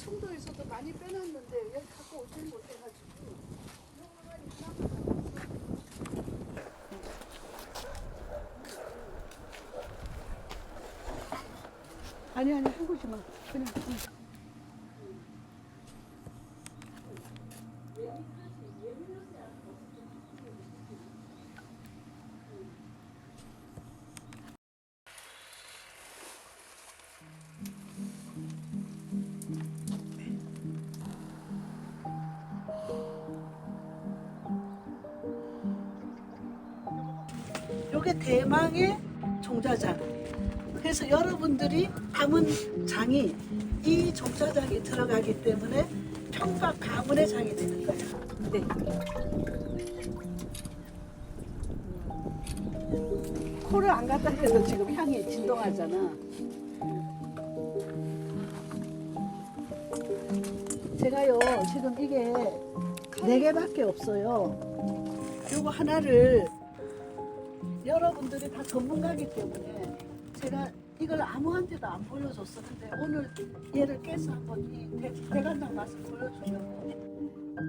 청도에서도 많이 빼놨는데 여기 갖고 오질 못해가지고 아니 헹구지 마 그냥 요게 대망의 종자장. 그래서 여러분들이 담은 장이 이 종자장이 들어가기 때문에 평각 가문의 장이 되는 거야. 네. 코를 안 갖다 대도 지금 향이 진동하잖아. 제가요 지금 이게 4개밖에 없어요. 요거 하나를 여러분들이 다 전문가이기 때문에 제가 이걸 아무한테도 안 보여줬어. 근데 오늘 얘를 깨서 한번 이 대간장 맛을 보여주려고.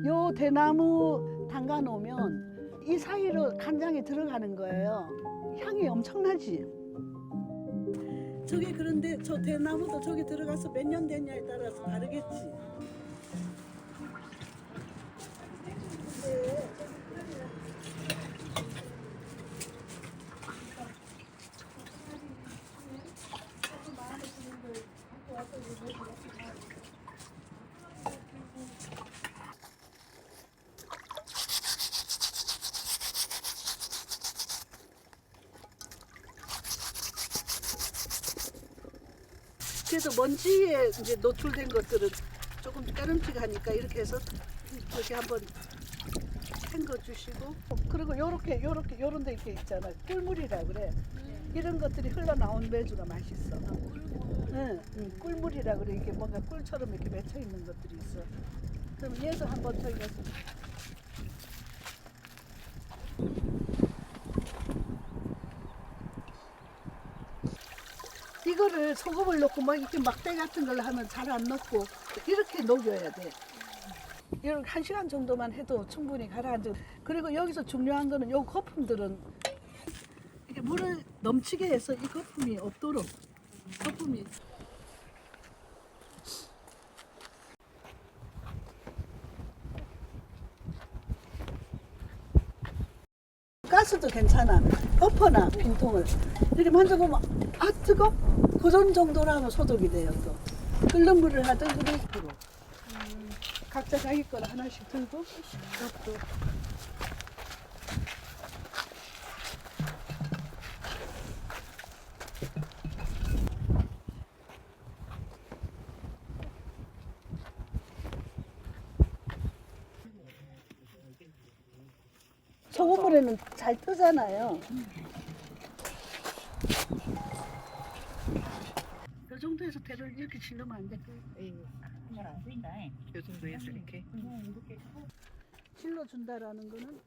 요 대나무 담가 놓으면 이 사이로 간장이 들어가는 거예요. 향이 엄청나지? 저게 그런데 저 대나무도 저기 들어가서 몇 년 됐냐에 따라서 다르겠지. 근데 그래서 먼지에 이제 노출된 것들은 조금 까름직하니까 이렇게 해서 이렇게 한번 헹궈 주시고, 그리고 요렇게 요런 데 이렇게 있잖아. 꿀물이라 그래. 이런 것들이 흘러나온 매주가 맛있어. 응, 꿀물이라 그래. 이게 뭔가 꿀처럼 이렇게 맺혀 있는 것들이 있어. 그럼 얘도 한번 저기 가서 이거를 소금을 넣고 막 이렇게 막대 같은 걸 하면 잘 안 녹고 이렇게 녹여야 돼. 이렇게 1시간 정도만 해도 충분히 가라앉아. 그리고 여기서 중요한 거는 요 거품들은 이렇게 물을 넘치게 해서 이 거품이 없도록 거품이 가스도 괜찮아. 엎어놔 빈통을 이렇게 만져보면 아 뜨거? 그런 정도로 하면 소독이 돼요. 또 끓는 물을 하든 우리 각자 자기 거를 하나씩 들고 이것도 소금물에는 잘 뜨잖아요. 이 정도에서 대를 이렇게 질르면 안 돼. 잘안 쓰인다. 요 정도에서 이렇게. 실로 준다라는 거는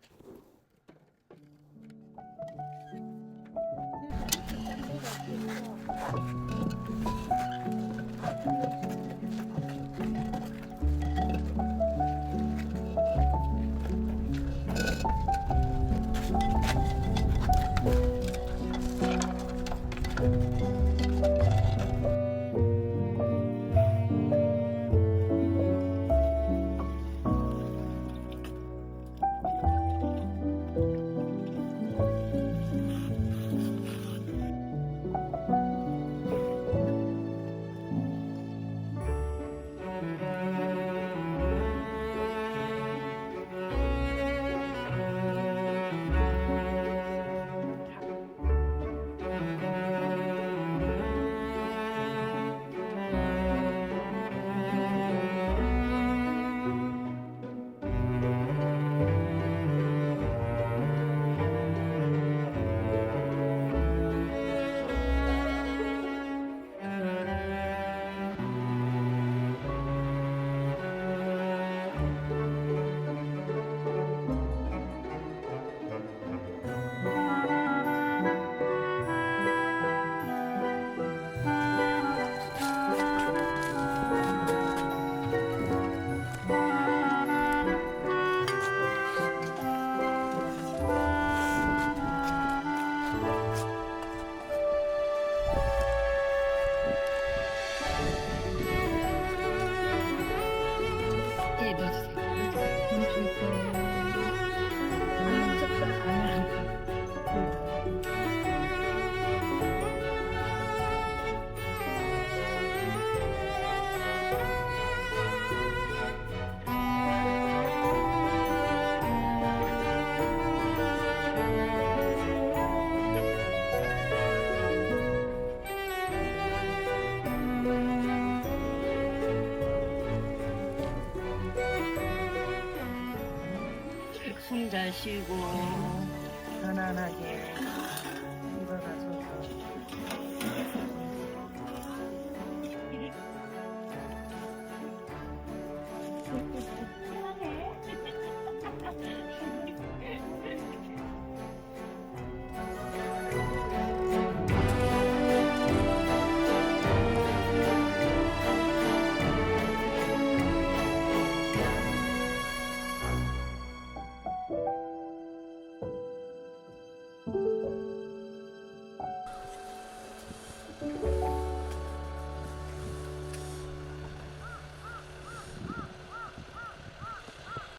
예, 넣어주세요. 숨 잘 쉬고 편안하게